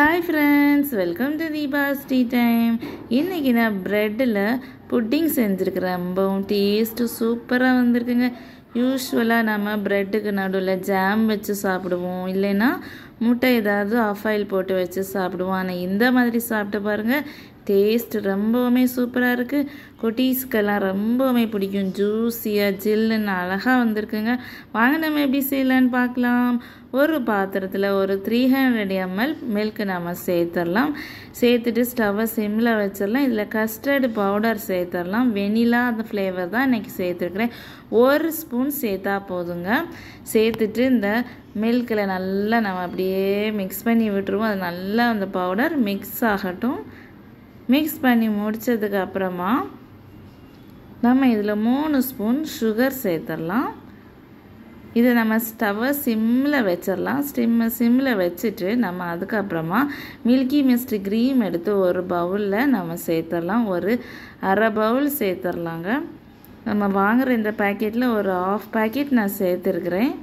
Hi friends, welcome to Deepa's Tea Time. இன்னைக்கு நான் பிரெட்ல pudding செஞ்சிருக்கிறேன். ரொம்பவும் டேஸ்ட் சூப்பரா வந்திருக்குங்க. யூசுவலா நம்ம பிரெட்டுக்கு நடுவுல ஜாம் வச்சு சாப்பிடுவோம். இல்லைனா முட்டை ஏதாவது ஆஃப் ஆயில் போட்டு வச்சு சாப்பிடுவோம். ஆனா இந்த மாதிரி சாப்பிட்டு பாருங்க. டேஸ்ட் ரொம்பவுமே சூப்பரா இருக்கு. குட்டீஸ்க்கெல்லாம் ரொம்பவுமே பிடிக்கும். ஜூஸியா ஜில்லுன்னு அழகா வந்திருக்குங்க. வாங்க நம்ம எப்படி செய்யலாம்னு பார்க்கலாம். ஒரு பாத்திரத்தில் ஒரு 300 ml மில்க் நம்ம சேர்த்துடலாம். சேர்த்துட்டு ஸ்டவ்வை சிம்மில் வச்சிடலாம். இதில் கஸ்டர்டு பவுடர் சேர்த்துடலாம். வெனிலா அந்த ஃப்ளேவர் தான் இன்றைக்கி சேர்த்துருக்குறேன். 1 ஸ்பூன் சேர்த்தா போதுங்க. சேர்த்துட்டு இந்த மில்கில் நல்லா நம்ம அப்படியே மிக்ஸ் பண்ணி விட்டுருவோம். அது நல்லா அந்த பவுடர் மிக்ஸ் ஆகட்டும். மிக்ஸ் பண்ணி முடித்ததுக்கு அப்புறமா நம்ம இதில் 3 ஸ்பூன் சுகர் சேர்த்துடலாம். இதை நம்ம ஸ்டவ்வை சிம்மில் வச்சிடலாம். சிம்மில் வச்சுட்டு நம்ம அதுக்கப்புறமா மில்கி மிஸ்ட் க்ரீம் எடுத்து ஒரு பவுலில் நம்ம சேர்த்துடலாம். ஒரு அரை பவுல் சேர்த்துடலாங்க. நம்ம வாங்குகிற இந்த பேக்கெட்டில் ஒரு 1/2 பேக்கெட் நான் சேர்த்துருக்குறேன்.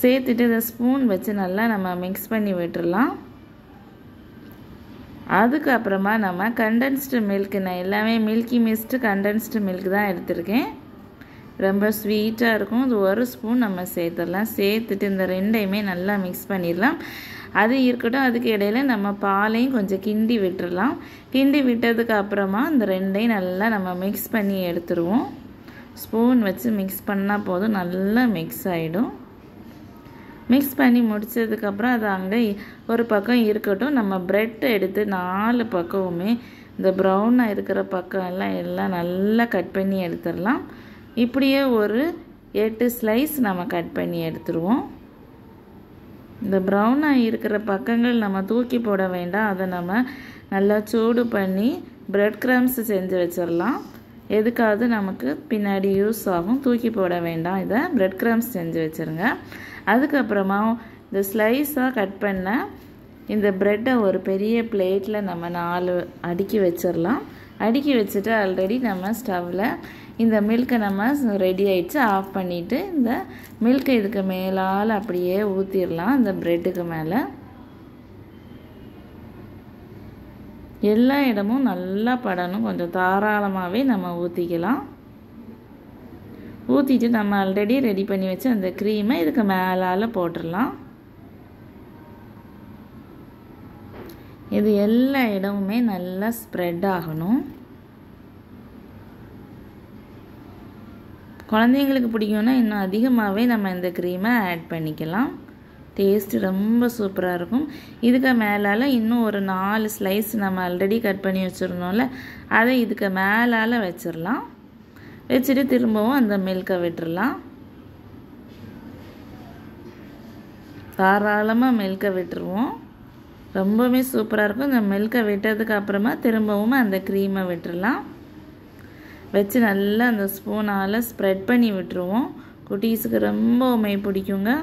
சேர்த்துட்டு இதை ஸ்பூன் வச்சு நல்லா நம்ம மிக்ஸ் பண்ணி விட்டுடலாம். அதுக்கப்புறமா நம்ம கண்டென்ஸ்டு மில்க், நான் எல்லாமே மில்கி மிஸ்ட் கண்டென்ஸ்டு மில்க் தான் எடுத்திருக்கேன். ரொம்ப ஸ்வீட்டாக இருக்கும். அது 1 ஸ்பூன் நம்ம சேர்த்துடலாம். சேர்த்துட்டு இந்த ரெண்டையுமே நல்லா மிக்ஸ் பண்ணிடலாம். அது இருக்கட்டும். அதுக்கு இடையில நம்ம பாலையும் கொஞ்சம் கிண்டி விட்டுடலாம். கிண்டி விட்டதுக்கு அப்புறமா இந்த ரெண்டையும் நல்லா நம்ம மிக்ஸ் பண்ணி எடுத்துருவோம். ஸ்பூன் வச்சு மிக்ஸ் பண்ணால் போதும், நல்லா மிக்ஸ் ஆகிடும். மிக்ஸ் பண்ணி முடித்ததுக்கப்புறம் அது அங்கே ஒரு பக்கம் இருக்கட்டும். நம்ம ப்ரெட் எடுத்து 4 பக்கமுமே இந்த ப்ரௌனாக இருக்கிற பக்கம் எல்லாம் நல்லா கட் பண்ணி எடுத்துடலாம். இப்படியே ஒரு 8 ஸ்லைஸ் நம்ம கட் பண்ணி எடுத்துருவோம். இந்த ப்ரௌனாக இருக்கிற பக்கங்கள் நம்ம தூக்கி போட வேண்டாம். அதை நம்ம நல்லா சூடு பண்ணி ப்ரெட் க்ரம்ஸ் செஞ்சு வச்சிடலாம். எதுக்காவது நமக்கு பின்னாடி யூஸ் ஆகும். தூக்கி போட வேண்டாம். இதை ப்ரெட் க்ரம்ஸ் செஞ்சு வச்சுருங்க. அதுக்கப்புறமா இந்த ஸ்லைஸாக கட் பண்ண இந்த ப்ரெட்டை ஒரு பெரிய பிளேட்டில் நம்ம 4 அடுக்கி வச்சிடலாம். அடுக்கி வச்சுட்டு ஆல்ரெடி நம்ம ஸ்டவ்வில் இந்த மில்கை நம்ம ரெடி ஆகிடுச்சு. ஆஃப் பண்ணிவிட்டு இந்த மில்கை இதுக்கு மேலால் அப்படியே ஊற்றிடலாம். இந்த ப்ரெட்டுக்கு மேலே எல்லா இடமும் நல்லா படணும். கொஞ்சம் தாராளமாகவே நம்ம ஊற்றிக்கலாம். ஊற்றிட்டு நம்ம ஆல்ரெடி ரெடி பண்ணி வச்சு அந்த க்ரீமை இதுக்கு மேலால் போட்டுடலாம். இது எல்லா இடமுமே நல்லா ஸ்ப்ரெட் ஆகணும். குழந்தைங்களுக்கு பிடிக்கும்னா இன்னும் அதிகமாகவே நம்ம இந்த க்ரீமை ஆட் பண்ணிக்கலாம். டேஸ்ட் ரொம்ப சூப்பராக இருக்கும். இதுக்கு மேலால் இன்னும் ஒரு 4 ஸ்லைஸ் நம்ம ஆல்ரெடி கட் பண்ணி வச்சுருந்தோம்ல, அதை இதுக்கு மேலால் வச்சிடலாம். வச்சுட்டு திரும்பவும் அந்த மில்கை விட்டுடலாம். தாராளமாக மில்கை விட்டுருவோம். ரொம்பவுமே சூப்பராக இருக்கும். இந்த மில்கை விட்டதுக்கு அப்புறமா திரும்பவும் அந்த க்ரீமை விட்டுடலாம். வச்சு நல்லா அந்த ஸ்பூனால் ஸ்ப்ரெட் பண்ணி விட்டுருவோம். குட்டீஸுக்கு ரொம்பவுமே பிடிக்குங்க.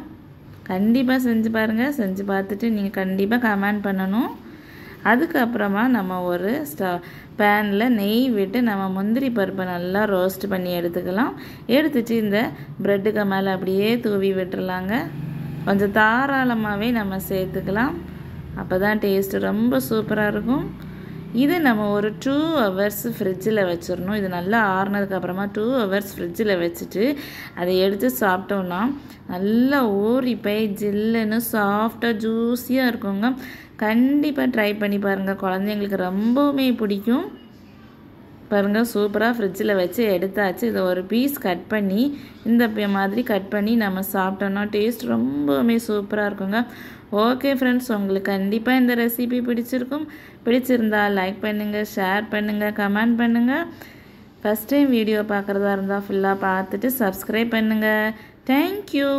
கண்டிப்பாக செஞ்சு பாருங்கள். செஞ்சு பார்த்துட்டு நீங்கள் கண்டிப்பாக கமெண்ட் பண்ணணும். அதுக்கப்புறமா நம்ம ஒரு பேனில் நெய் விட்டு நம்ம முந்திரி பருப்பை நல்லா ரோஸ்ட் பண்ணி எடுத்துக்கலாம். எடுத்துட்டு இந்த ப்ரெட்டுக்கு மேலே அப்படியே தூவி விட்டுறலாங்க. கொஞ்சம் தாராளமாகவே நம்ம சேர்த்துக்கலாம். அப்போ தான் டேஸ்ட்டு ரொம்ப சூப்பராக இருக்கும். இது நம்ம ஒரு 2 ஹவர்ஸ் ஃப்ரிட்ஜில் வச்சிடணும். இது நல்லா ஆறுனதுக்கப்புறமா 2 ஹவர்ஸ் ஃப்ரிட்ஜில் வச்சுட்டு அதை எடுத்து சாப்பிட்டோன்னா நல்லா ஊறி போய் ஜில்லுன்னு சாஃப்டாக ஜூஸியாக இருக்குங்க. கண்டிப்பாக ட்ரை பண்ணி பாருங்கள். குழந்தைங்களுக்கு ரொம்பவுமே பிடிக்கும். பாருங்கள், சூப்பராக ஃப்ரிட்ஜில் வச்சு எடுத்தாச்சு. இதை ஒரு பீஸ் கட் பண்ணி இந்த மாதிரி கட் பண்ணி நம்ம சாப்பிட்டோன்னா டேஸ்ட் ரொம்பவுமே சூப்பராக இருக்குங்க. ஓகே ஃப்ரெண்ட்ஸ், உங்களுக்கு கண்டிப்பாக இந்த ரெசிபி பிடிச்சிருந்தா லைக் பண்ணுங்கள், ஷேர் பண்ணுங்கள், கமெண்ட் பண்ணுங்கள். ஃபஸ்ட் டைம் வீடியோ பார்க்குறதா இருந்தால் ஃபுல்லாக பார்த்துட்டு சப்ஸ்கிரைப் பண்ணுங்கள். தேங்க்யூ.